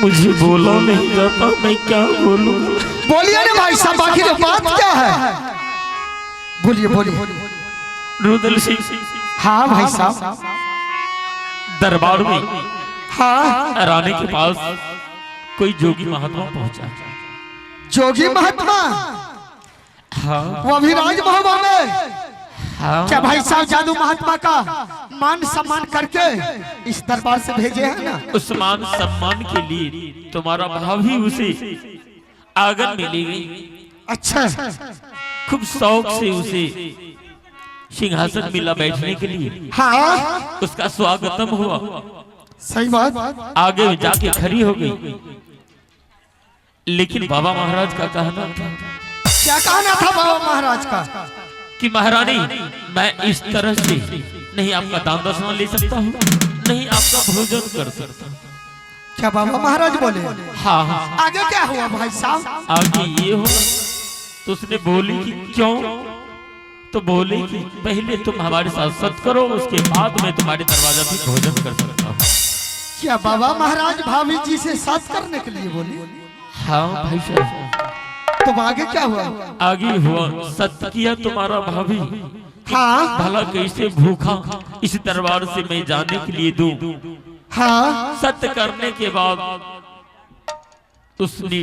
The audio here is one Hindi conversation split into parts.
मुझे बोला नहीं जाता, मैं क्या बोलूं? बोलिए ना भाई साहब, आखिर बात क्या है? बोलिए बोलिए। रुदल सिंह, हाँ भाई साहब। दरबार में हाँ रानी के पास कोई जोगी महात्मा पहुंचा। जोगी महात्मा? हाँ वो अभी राजमहल में? हाँ। क्या भाई साहब जादू महात्मा का मान सम्मान करके इस दरबार से भेजे हैं ना? उस मान सम्मान के लिए तुम्हारा भाभी उसे आंगन में ले गई। अच्छा। खूब शौक से उसे सिंहासन मिला बैठने के लिए। हाँ उसका स्वागतम हुआ। सही बात। आगे जाके खड़ी हो गई, लेकिन बाबा महाराज का कहना था। क्या कहना था बाबा महाराज का? कि महारानी, मैं इस तरह से नहीं आपका दान दक्षिणा ले सकता हूँ, नहीं आपका भोजन कर सकता। क्या बाबा महाराज बोले? हाँ हाँ। आगे क्या हुआ भाई साहब? आगे ये हो तो उसने बोली कि क्यों? तो बोले कि पहले तुम हमारे साथ सत करो, उसके बाद मैं तुम्हारे दरवाजा पे भोजन कर सकता हूँ। क्या बाबा महाराज भाभी जी से सत करने के लिए बोले? हाँ भाई साहब। तो आगे क्या हुआ? आगे हुआ, सत्य किया तुम्हारा भाभी। हाँ भला कैसे भूखा इस दरबार से मैं जाने के लिए दूं? हाँ सत्य करने के बाद उसने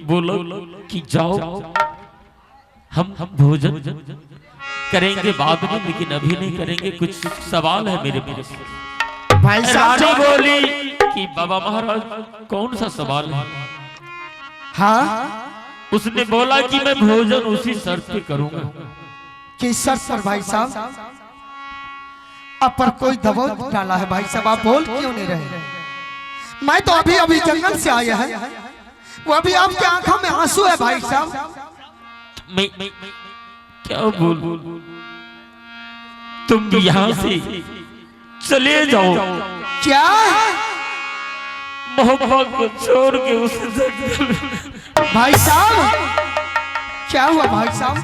बोला कि जाओ, हम भोजन करेंगे बाद में, लेकिन अभी नहीं करेंगे, कुछ सवाल है मेरे पास। भाई साहब रानी बोली कि बाबा महाराज कौन सा सवाल है? हाँ उसने बोला कि मैं भोजन उसी शर्त पे करूंगा। किस शर्त पर भाई साहब? अब पर कोई दबाव डाला है भाई साहब, आप बोल क्यों नहीं रहे? मैं तो अभी अभी जंगल से आया है, वो अभी आपके आंखों में आंसू है भाई साहब। मैं क्या बोलूं? तुम यहाँ से चले जाओ। क्या? मोहब्बत को छोड़ के उसे भाई साहब क्या हुआ भाई साहब?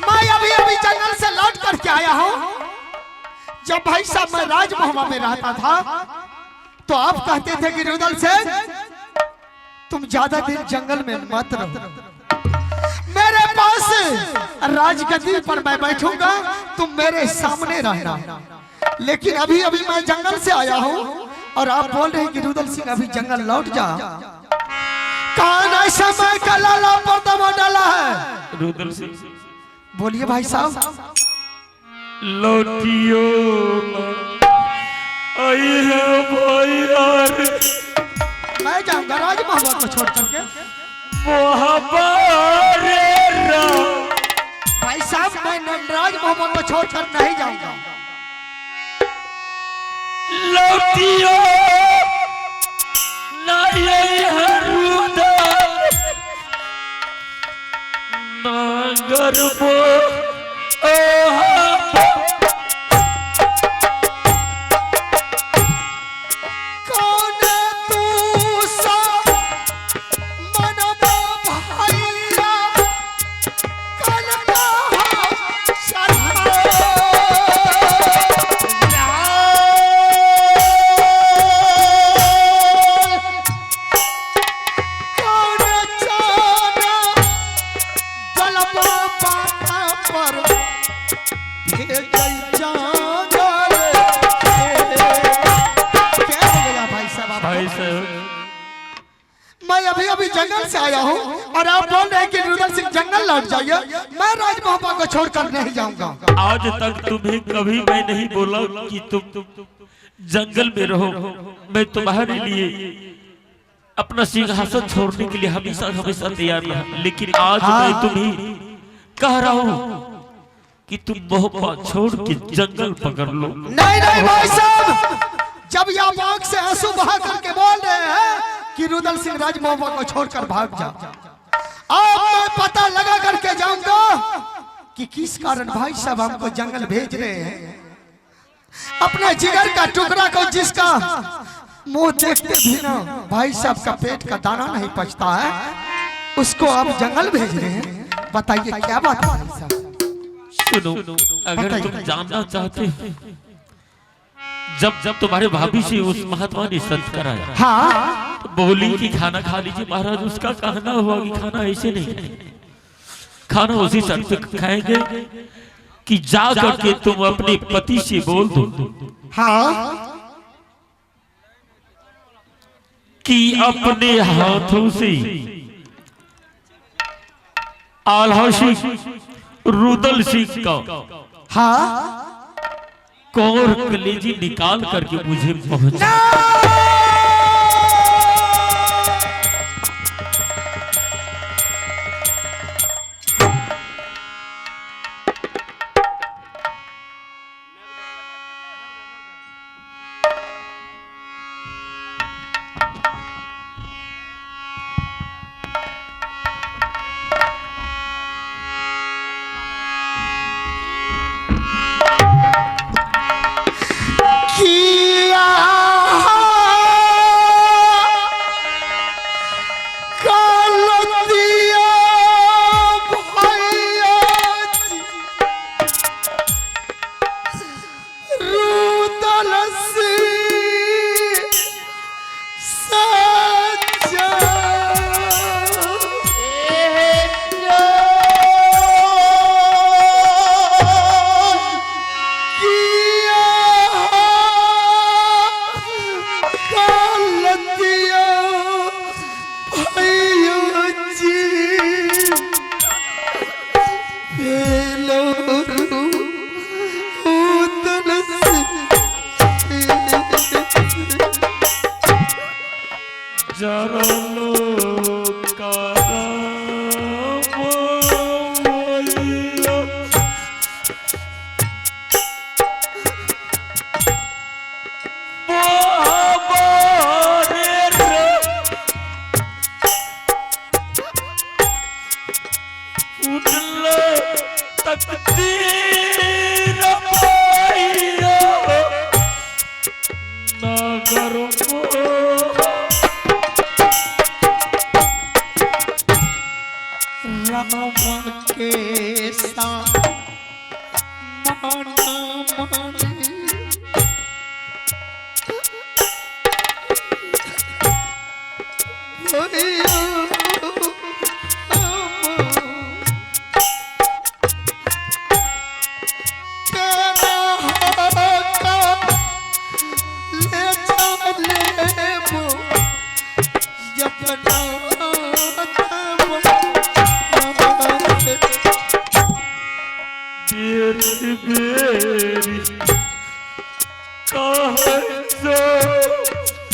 मैं अभी अभी जंगल से लौट करके आया हूँ। जब भाई साहब मैं राजमहल में रहता था तो आप कहते थे कि रुदल से तुम ज्यादा दिन जंगल में मत रहो, मेरे पास राजगद्दी पर मैं बैठूंगा, तुम मेरे सामने रहना। लेकिन अभी अभी मैं जंगल से आया हूँ और आप बोल रहे हैं कि रुदल सिंह अभी जंगल लौट जा। कौन ऐसा मैं का लाला पर दबा डाला है? रुदल सिंह बोलिए भाई साहब। लौटियो आई है भाई यार, मैं जाऊंगा राजमहल को छोड़ करके। भाई साहब मैं राजमहल को छोड़कर नहीं जाऊंगा। लौटियो नहीं है रुदल मगर वो मैं अभी अभी जंगल से आया हूँ और आप बोल रहे हैं कि रुदल सिंह जंगल लौट जाइए। मैं राजमहल को छोड़कर नहीं जाऊंगा। आज तक तुम्हें कभी मैं नहीं बोला कि तुम जंगल में रहो। मैं तुम्हारे लिए अपना सिंहासन छोड़ने के लिए हमेशा हमेशा तैयार रहा, लेकिन आज मैं तुम्हें कह रहा हूँ कि तुम मोहब्बत छोड़ के जंगल पकड़ लो। नहीं नहीं भाई साहब, जब ये आप आंख से आंसू बहा करके बोल रहे हैं कि रुदल सिंह राजमहल को छोड़कर भाग जा, अब मैं पता लगा करके जाऊंगा कि किस कारण भाई साहब हमको जंगल भेज रहे हैं। अपने जिगर का टुकड़ा को जिसका मुंह देखते भी ना भाई साहब का पेट का दाना नहीं पचता है, उसको आप जंगल भेज रहे हैं। बताइए क्या बात है भाई साहब? सुनो, अगर तुम जानना चाहते जब तुम्हारे भाभी से उस महात्मा ने सत्य कराया, हाँ बोली कि खाना खा लीजिए महाराज। उसका कहना हुआ कि खाना ऐसे नहीं खाएंगे, खाना उसी शर्त पे खाएंगे कि जा करके तुम अपने पति से बोल दो हाँ कि अपने हाथों से आल्हा सिंह रुदल सिंह का हाँ कौर कलेजी निकाल करके मुझे पहुंचा।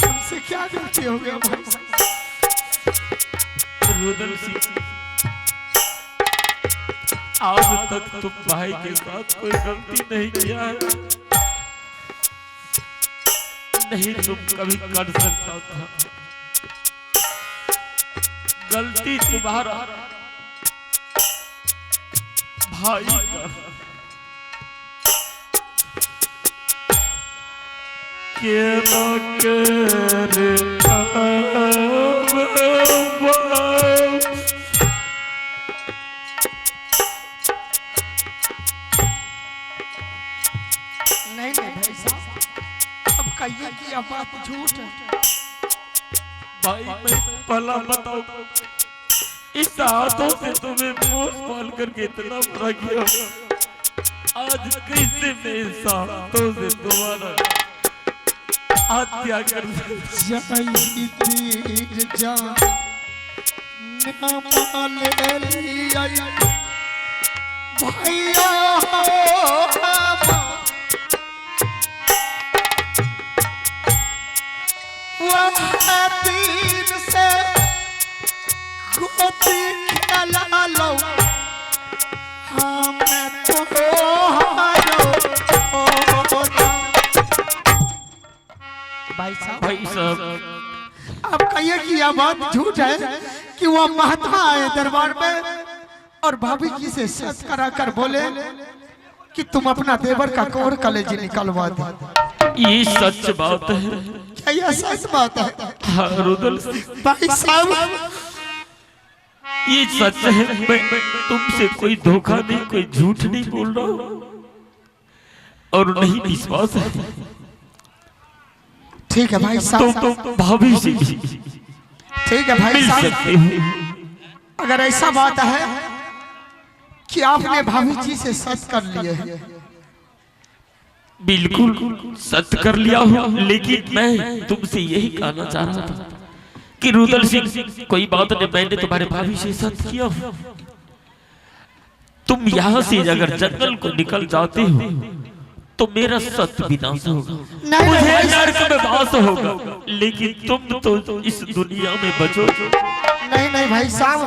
हमसे क्या गलती हो गया भाई? रुदल सिंह, आज तक तुम भाई के साथ कोई गलती नहीं किया है, नहीं तुम कभी कर सकता था। गलती तुम्हारा भाई का, के न करे नहीं भाई साहब, अब कहिए कि यह बात झूठ है। भाई मैं पहला बताओ, इस हाथों से तुम्हें पोस पाल करके इतना बड़ा किया, आज कैसे मैं इस हाथों से तुम्हारा हत्या कर भैया तीन से गोती खेला लो, हमें तो भाई साहब अब कहिए कि यह बात झूठ है कि वह महात्मा आए दरबार में और भाभी जी से सच करा कर बोले कि तुम अपना देवर का कोर कलेजी निकलवा दो। ये सच बात है। क्या यह सच बात है? हाँ रुदल सिंह भाई साहब, ये सच है। मैं तुमसे कोई धोखा नहीं, कोई झूठ नहीं बोल रहा हूँ और नहीं विश्वास है। ठीक है भाई साहब, तो भाभी से ठीक है भाई मिल साहब, सकते हो। अगर ऐसा बात है कि आपने भाभी जी से सच कर लिए है, बिल्कुल सच कर लिया हूँ, लेकिन मैं तुमसे यही कहना चाह रहा था कि रुदल सिंह कोई बात नहीं, मैंने तुम्हारे भाभी से सच किया हूँ। तुम यहाँ से अगर जंगल को निकल जाते हो तो मेरा सत्य विनाश होगा, मुझे नरक में वास होगा, लेकिन तुम तो इस दुनिया में बचो। नहीं नहीं भाई साहब,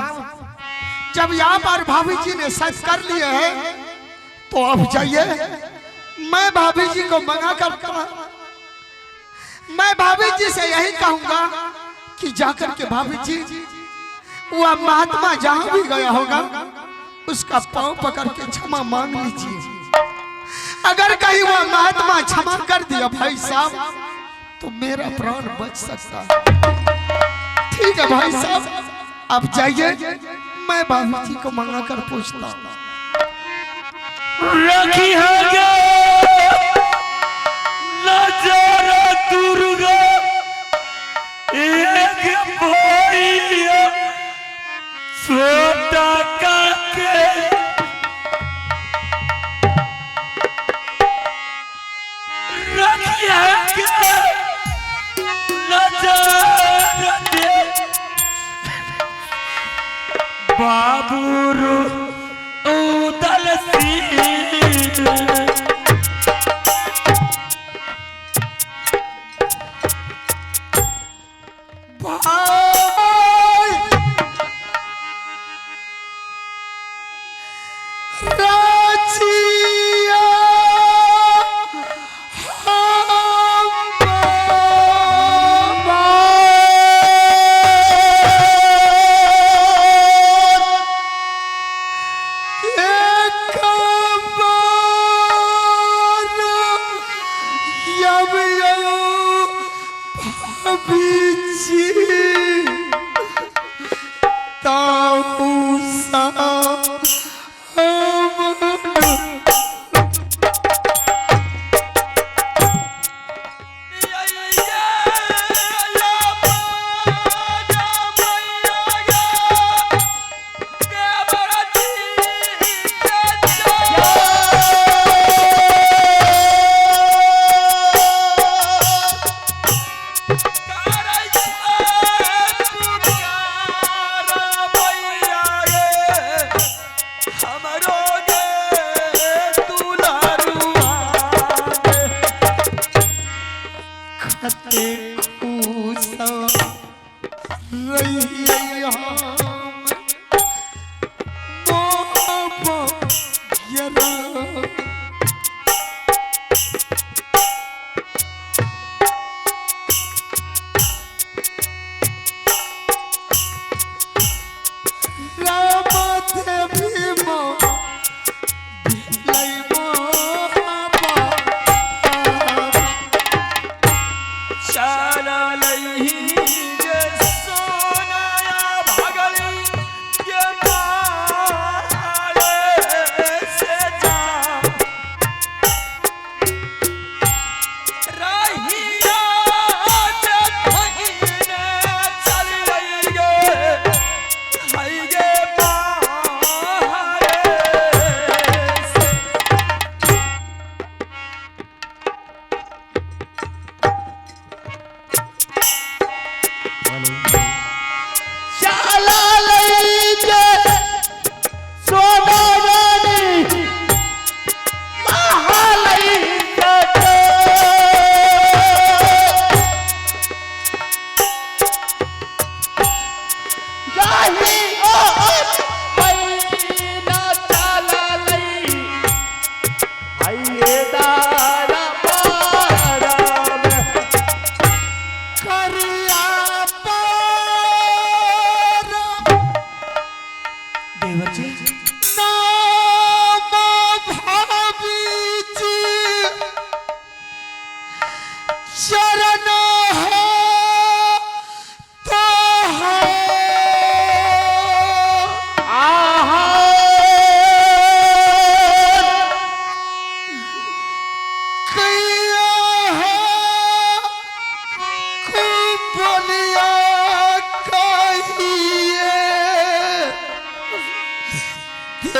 जब यहाँ पर भाभी जी ने सच कर लिए हैं तो आप जाइए, मैं भाभी जी को मंगा कर मैं भाभी जी से यही कहूंगा कि जाकर के भाभी जी वह महात्मा जहां भी गया होगा उसका पांव पकड़ के क्षमा मांग लीजिए। अगर कहीं वह महात्मा क्षमा कर दिया भाई साहब तो मेरा प्राण बच सकता है। ठीक है भाई साहब, आप जाइए, मैं भाभी जी को मंगा कर पूछता हूँ। रखी है नजारा दुर्गा एक बोलिया छोटा काके रखी है नजारा दे बाबूरू उदल सिंह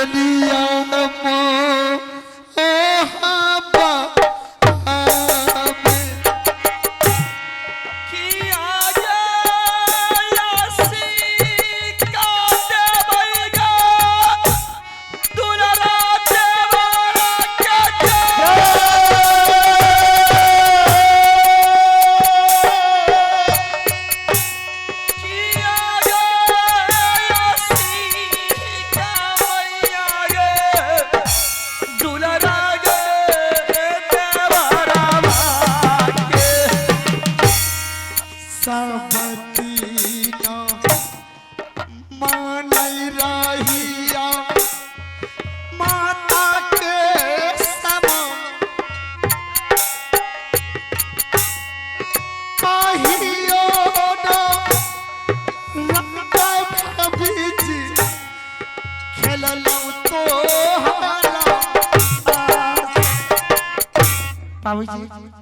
नजरिया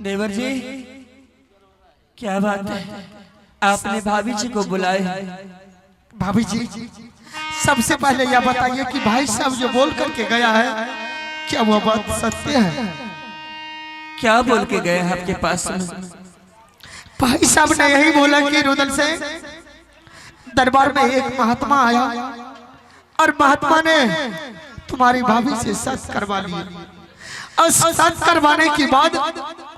देवर जी क्या बात है, आपने भाभी जी को बुलाया? भाभी जी सबसे पहले यह बताइए कि भाई साहब जो बोल करके गया है क्या वो बात सत्य है? क्या बोल के गए हैं आपके पास में? भाई साहब ने यही बोला कि रुदल से दरबार में एक महात्मा आया और महात्मा ने तुम्हारी भाभी से सत्य करवा लिया और सत्य करवाने के बाद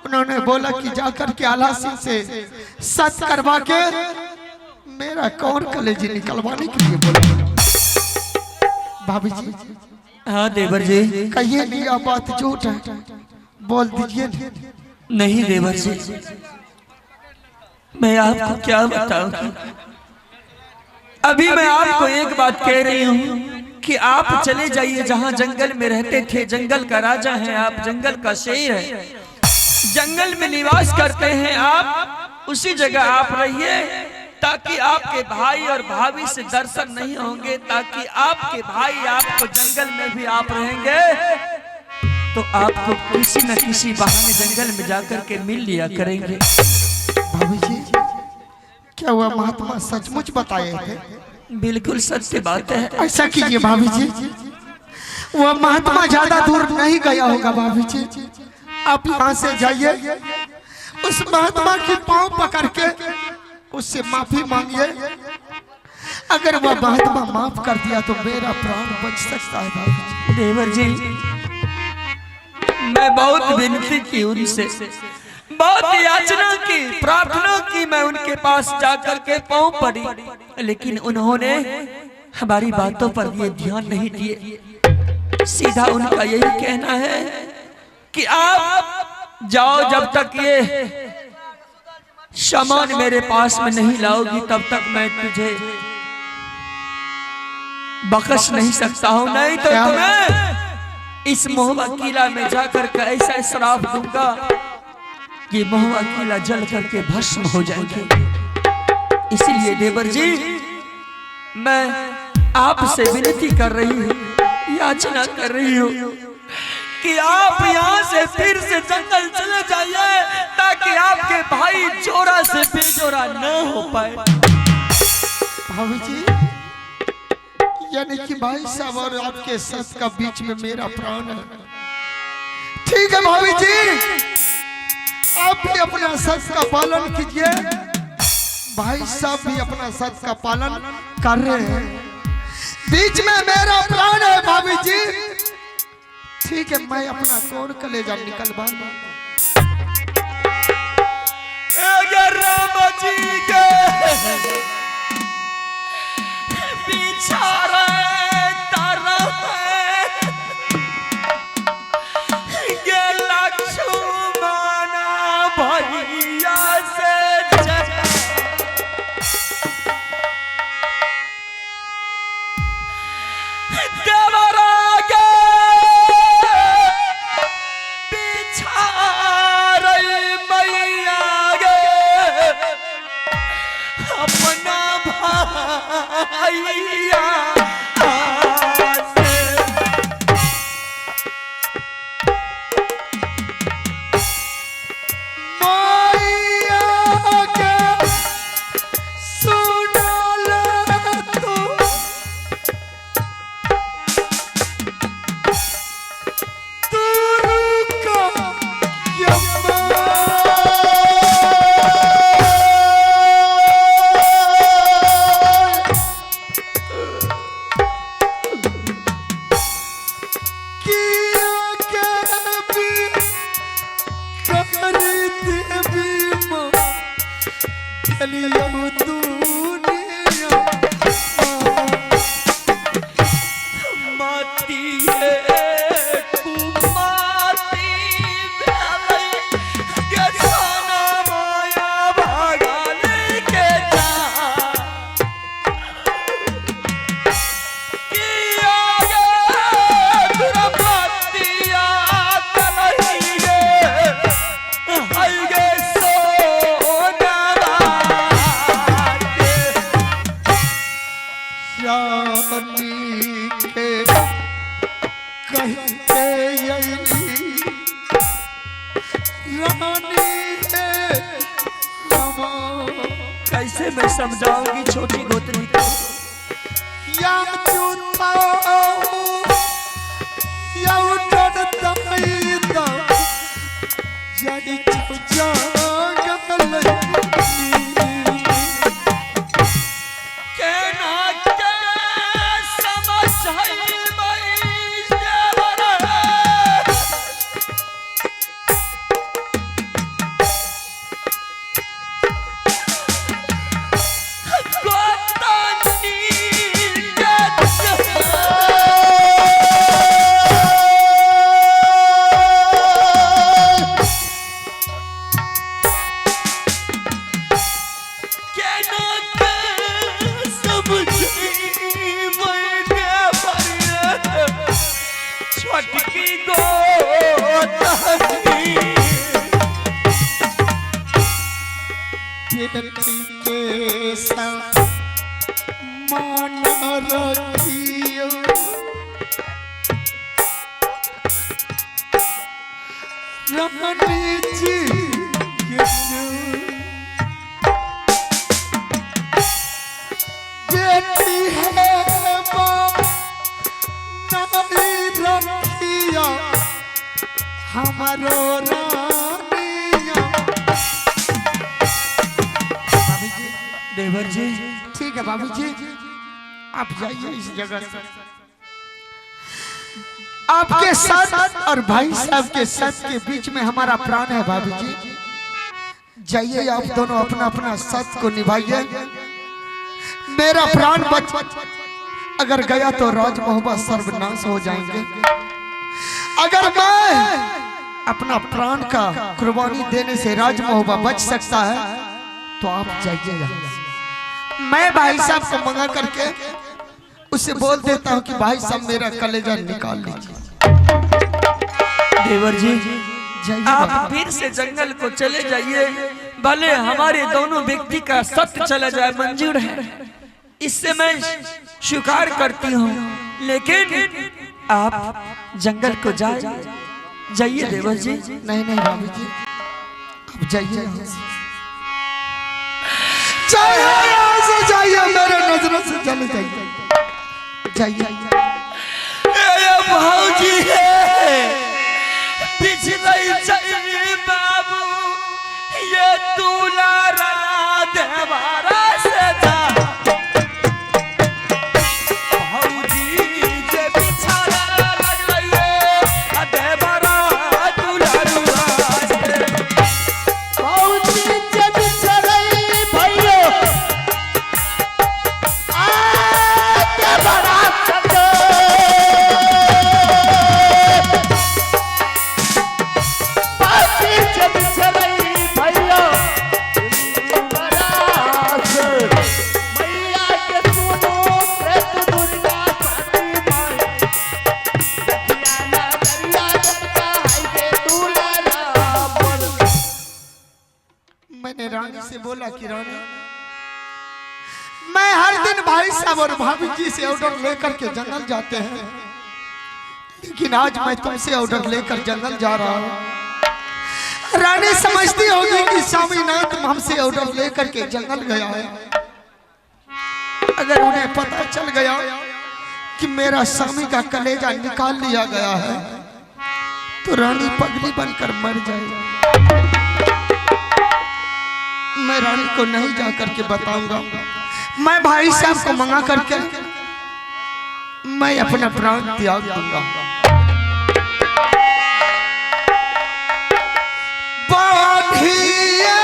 उन्होंने बोला कि जाकर के आला सिंह से सत्य करवा के मेरा कौन कलेजी निकलवाने के लिए बोला। भाभी जी हाँ देवर जी कहिए कि यह बात झूठ है, बोल दीजिए। नहीं देवर जी मैं आपको क्या बताऊं, अभी मैं आपको एक बात कह रही हूँ कि आप चले जाइए जहाँ जंगल में रहते थे, जंगल का राजा है आप, जंगल का शेर है, जंगल में निवास करते हैं आप, उसी जगह आप रहिए ताकि आपके भाई और भाभी से दर्शन नहीं होंगे, ताकि आपके भाई आपको जंगल में भी आप रहेंगे तो आपको किसी न किसी बहाने जंगल में जाकर के मिल लिया करेंगे। भाभी जी क्या हुआ महात्मा सचमुच बताए थे? बिल्कुल सत्य बात है। ऐसा कीजिए भाभी जी, वह महात्मा ज्यादा दूर नहीं गया होगा। भाभी जी आप यहाँ से जाइए, उस महात्मा के पांव पकड़ के उससे माफी मांगिए, अगर वह महात्मा माफ कर दिया तो मेरा प्राण बच सकता है। भाभी जी देवर जी मैं बहुत विनती की उनसे, बहुत याचना की, प्रार्थना की, मैं उनके पास जाकर के पांव पड़ी, लेकिन उन्होंने हमारी बातों पर ये ध्यान नहीं दिए। सीधा उनका यही कहना है कि आप जाओ, जब तक ये सामान मेरे पास में नहीं लाओगी तब तक मैं तुझे बख्श नहीं सकता हूं, नहीं तो तुम्हें इस महुआ किला में जाकर के ऐसा श्राप दूंगा कि महुआ किला जल करके भस्म हो जाएंगे। इसलिए देवर जी मैं आपसे विनती कर रही हूँ, याचना कर रही हूँ कि आप यहाँ से फिर से जंगल चले जाइए ताकि आपके भाई जोरा से बेजोरा न हो पाए। भाभी जी यानी कि भाई साहब और आपके सस का बीच में मेरा प्राण है। ठीक है भाभी जी आप भी अपना सस का पालन कीजिए, भाई साहब भी अपना सस का पालन कर रहे हैं, बीच में मेरा प्राण है। भाभी जी ठीक है मैं अपना कौन कलेजा निकलवा राम जी के बिछारा तारा ये लक्ष्मणा भैया से देवरा के बिछारे मैया गे अपना भैया लियो दुनिया माती है कुमाती भेलै के सोना माया भागल के जा किया गे दुर्पतिया तलहिए हई गे सोना रानी के कहते यही रानी है हमार कैसे मैं समझाऊंगी छोटी गोतनी को याम चुता याउ डरताई दा जड़ी जागल केना के समझाई मई जेवर गोतनी केना के समझाई मई जेवर छोटकी गोतनी बेटी के साथ मान रखियो रानी जी के बेटी है बाप नहीं रखियो हमारो रानिया देवर जी ठीक है बाबू जी आप जाइए इस जगह से आपके साथ और भाई साहब के साथ के बीच में हमारा प्राण है बाबू जी जाइए आप दोनों अपना अपना साथ को निभाइए मेरा प्राण बच अगर गया तो राज मोहब्बत सर्वनाश हो जाएंगे अगर मैं अपना प्राण का कुर्बानी देने से राज मोहब्बत बच सकता है तो आप जाइए मैं भाई साहब को मंगा करके उसे बोल देता हूँ कि भाई साहब मेरा कलेजा निकाल लीजिए देवर जी जाइए आप बाबा। फिर से जंगल को चले जाइए भले हमारे दोनों व्यक्ति का सत्य चला जाए मंजूर है इससे मैं स्वीकार करती हूँ लेकिन आप जंगल को जाइए देवर जी नहीं नहीं बाबू जी आप जाइए यहाँ से जाइए मेरे नजरों से चले जाइए भाजी है पिछले चली बाबू ये दुलारा देवारा से जा भाजी जे बिछारा लग रही देवारा दुलारुआ भाऊजी जे बिछड़ई भइयो आ के बड़ा सके भाऊजी जे बिछड़ई भइयो बड़ा से मैया के सुनो प्रेत दुर्गा साथी माई देखिया ना दरिया जमका है के दुलारा बोल मैंने रानी से बोला कि रानी मैं हर दिन भाई साहब और भाभी जी से ऑर्डर लेकर के जंगल जाते हैं लेकिन आज मैं तुमसे ऑर्डर लेकर जंगल जा रहा हूँ रानी समझती होगी कि स्वामीनाथ हमसे ऑर्डर लेकर के जंगल गया है अगर उन्हें पता चल गया कि मेरा स्वामी का कलेजा निकाल लिया गया है तो रानी पगली बनकर मर जाएगी मैं रानी को नहीं जा करके बताऊंगा मैं भाई साहब को मंगा करके मैं अपना प्राण त्याग दूंगा बाधिया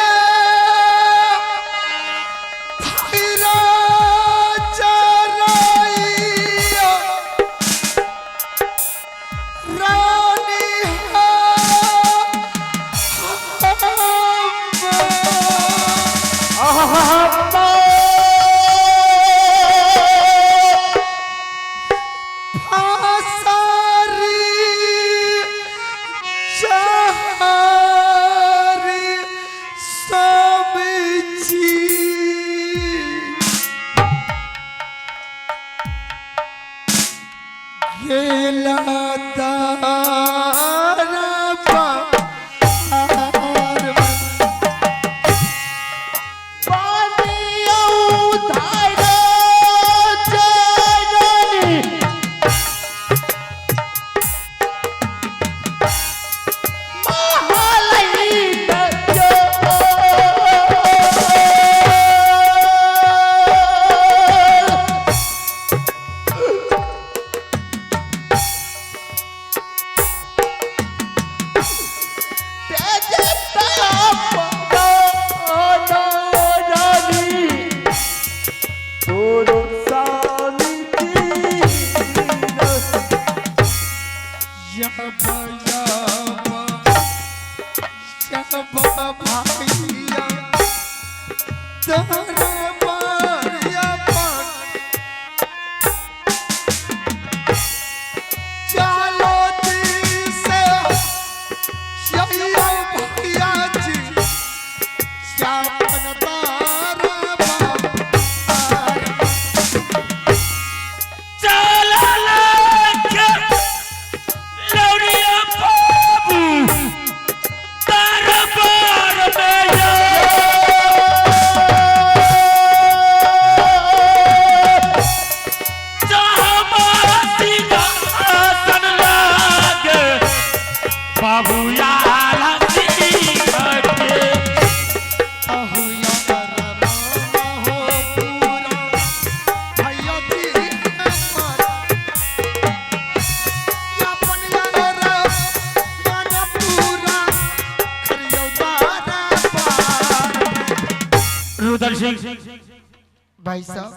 भाई साहब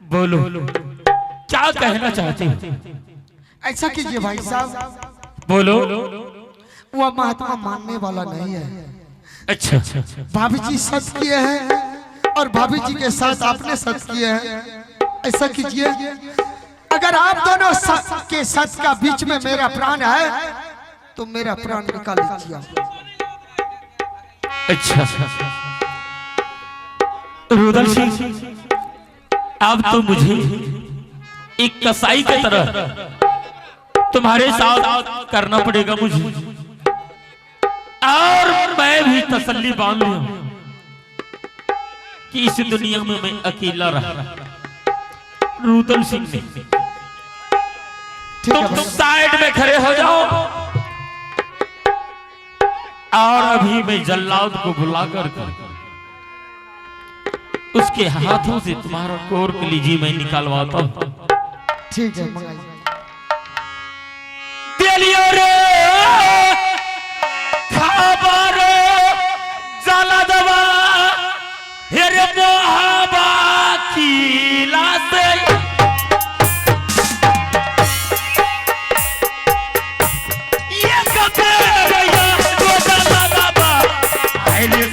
बोलो क्या कहना चाहते हो? ऐसा कीजिए भाई साहब, बोलो। वह महात्मा मानने वाला नहीं है। अच्छा, भाभी जी सच किए हैं और भाभी जी के साथ आपने सच किए हैं। ऐसा कीजिए, अगर आप दोनों के सच का बीच में मेरा प्राण है तो मेरा प्राण निकाल लीजिए। अच्छा रुदल सिंह, अब तो मुझे एक कसाई की तरह तुम्हारे साथ करना पड़ेगा मुझे, और मैं भी तसल्ली बांध लूं कि इस दुनिया में मैं अकेला रहा। रुदल सिंह ने तुम साइड में खड़े हो जाओ, और अभी मैं जल्लाद को बुलाकर उसके हाथों से तुम्हारा कोर कलीजी मैं निकालवाता हूं। ठीक है, मंगाइए। दिलियो रे खबर जला दवा हेर मोहबा किला से ये कते भैया तो जला दवा आइले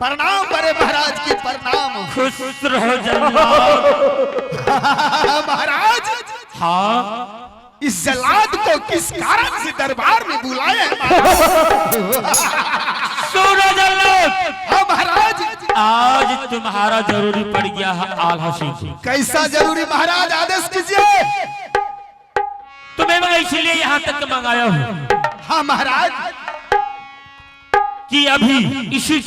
प्रणाम बड़े महाराज की प्रणाम। खुश रहो जल्लाद। महाराज, हाँ, इस जल्लाद को किस कारण से दरबार में बुलाया है? सुनो जल्लाद। हाँ महाराज, आज तुम्हारा जरूरी पड़ गया है आल्हा सिंह। कैसा जरूरी महाराज, आदेश कीजिए। तुम्हें मैं इसलिए यहाँ तक मंगाया हूँ। हाँ महाराज, कि अभी इसी